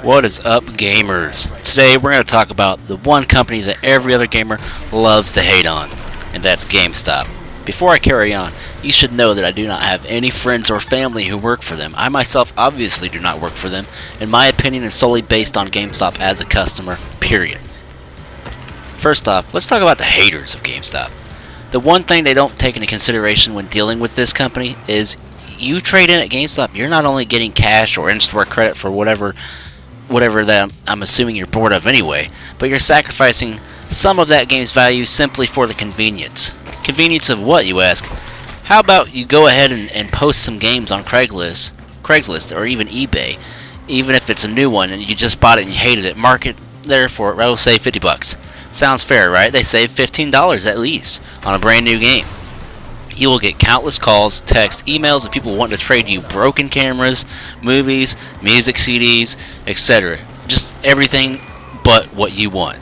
What is up, gamers? Today we're going to talk about the one company that every other gamer loves to hate on, and that's GameStop. Before I carry on, you should know that I do not have any friends or family who work for them. I myself obviously do not work for them, and my opinion is solely based on GameStop as a customer, period. First off, let's talk about the haters of GameStop. The one thing they don't take into consideration when dealing with this company is you trade in at GameStop, you're not only getting cash or in-store credit for whatever that I'm assuming you're bored of anyway, but you're sacrificing some of that game's value simply for the convenience. Convenience of what, you ask? How about you go ahead and post some games on Craigslist or even eBay, even if it's a new one and you just bought it and you hated it, mark it there for, I will say, $50. Sounds fair, right? They save $15 at least on a brand new game. You will get countless calls, texts, emails of people wanting to trade you broken cameras, movies, music CDs, etc. Just everything but what you want.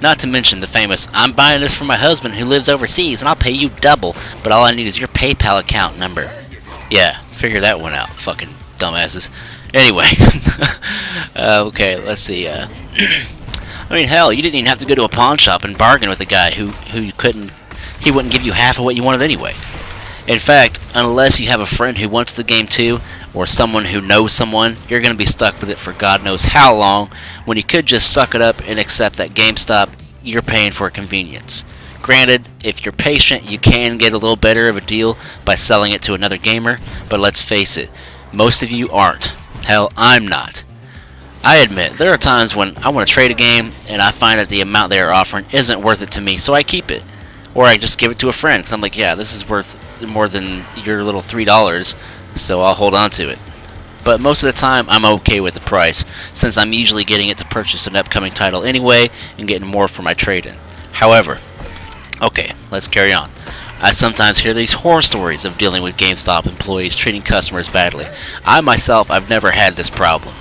Not to mention the famous, I'm buying this for my husband who lives overseas and I'll pay you double, but all I need is your PayPal account number. Yeah, figure that one out, fucking dumbasses. Anyway, okay, let's see. I mean, hell, you didn't even have to go to a pawn shop and bargain with a guy who he wouldn't give you half of what you wanted anyway. In fact, unless you have a friend who wants the game too, or someone who knows someone, you're going to be stuck with it for God knows how long, when you could just suck it up and accept that GameStop, you're paying for convenience. Granted, if you're patient, you can get a little better of a deal by selling it to another gamer, but let's face it, most of you aren't. Hell, I'm not. I admit, there are times when I want to trade a game, and I find that the amount they are offering isn't worth it to me, so I keep it. Or I just give it to a friend, because I'm like, yeah, this is worth more than your little $3, so I'll hold on to it. But most of the time, I'm okay with the price, since I'm usually getting it to purchase an upcoming title anyway, and getting more for my trade-in. However, okay, let's carry on. I sometimes hear these horror stories of dealing with GameStop employees treating customers badly. I myself, I've never had this problem.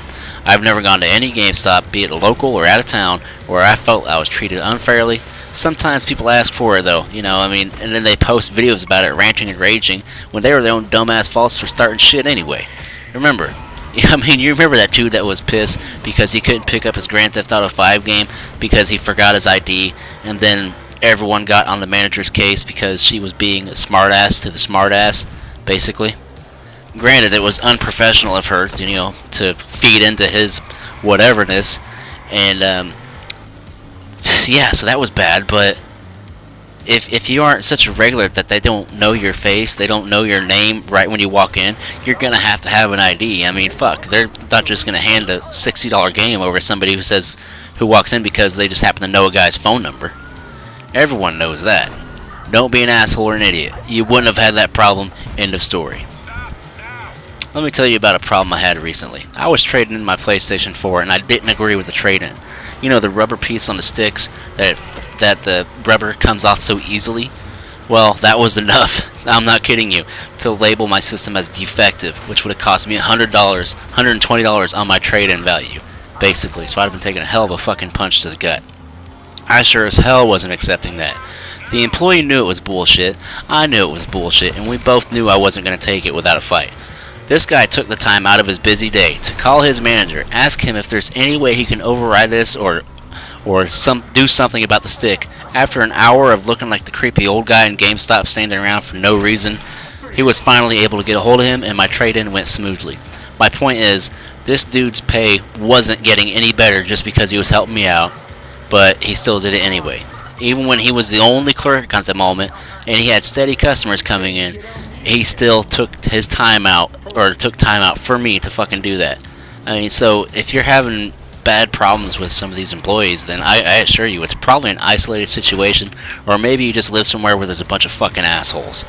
I've never gone to any GameStop, be it local or out of town, where I felt I was treated unfairly. Sometimes people ask for it though, and then they post videos about it, ranting and raging, when they were their own dumbass faults for starting shit anyway. Remember, you remember that dude that was pissed because he couldn't pick up his Grand Theft Auto 5 game because he forgot his ID, and then everyone got on the manager's case because she was being a smartass to the smartass, basically. Granted, it was unprofessional of her, to feed into his whateverness, and yeah, so that was bad. But if you aren't such a regular that they don't know your face, they don't know your name right when you walk in, you're gonna have to have an ID. I mean, fuck, they're not just gonna hand a $60 game over to somebody who walks in because they just happen to know a guy's phone number. Everyone knows that. Don't be an asshole or an idiot. You wouldn't have had that problem. End of story. Let me tell you about a problem I had recently. I was trading in my PlayStation 4 and I didn't agree with the trade-in. You know, the rubber piece on the sticks that the rubber comes off so easily? Well, that was enough, I'm not kidding you, to label my system as defective, which would have cost me $100, $120 on my trade-in value, basically, so I'd have been taking a hell of a fucking punch to the gut. I sure as hell wasn't accepting that. The employee knew it was bullshit, I knew it was bullshit, and we both knew I wasn't going to take it without a fight. This guy took the time out of his busy day to call his manager, ask him if there's any way he can override this or do something about the stick. After an hour of looking like the creepy old guy in GameStop standing around for no reason, he was finally able to get a hold of him and my trade-in went smoothly. My point is, this dude's pay wasn't getting any better just because he was helping me out, but he still did it anyway. Even when he was the only clerk at the moment and he had steady customers coming in, he still took time out for me to fucking do that. I mean, so if you're having bad problems with some of these employees, then I assure you it's probably an isolated situation, or maybe you just live somewhere where there's a bunch of fucking assholes.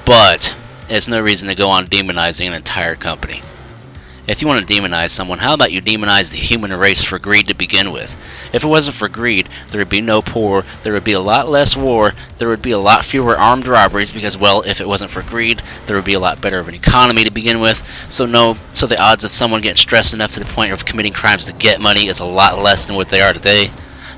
But it's no reason to go on demonizing an entire company. If you want to demonize someone, how about you demonize the human race for greed to begin with? If it wasn't for greed, there would be no poor, there would be a lot less war, there would be a lot fewer armed robberies because, well, if it wasn't for greed, there would be a lot better of an economy to begin with, so the odds of someone getting stressed enough to the point of committing crimes to get money is a lot less than what they are today.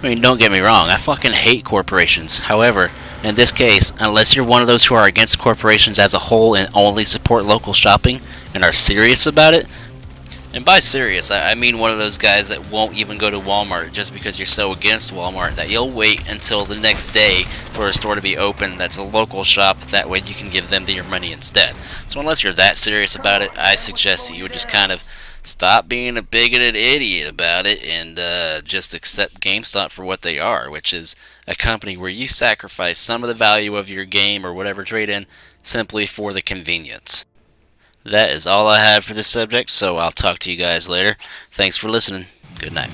I mean, don't get me wrong, I fucking hate corporations. However, in this case, unless you're one of those who are against corporations as a whole and only support local shopping and are serious about it, And by serious, I mean one of those guys that won't even go to Walmart just because you're so against Walmart that you'll wait until the next day for a store to be open that's a local shop, that way you can give them your money instead. So unless you're that serious about it, I suggest that you would just kind of stop being a bigoted idiot about it and just accept GameStop for what they are, which is a company where you sacrifice some of the value of your game or whatever trade-in simply for the convenience. That is all I have for this subject, so I'll talk to you guys later. Thanks for listening. Good night.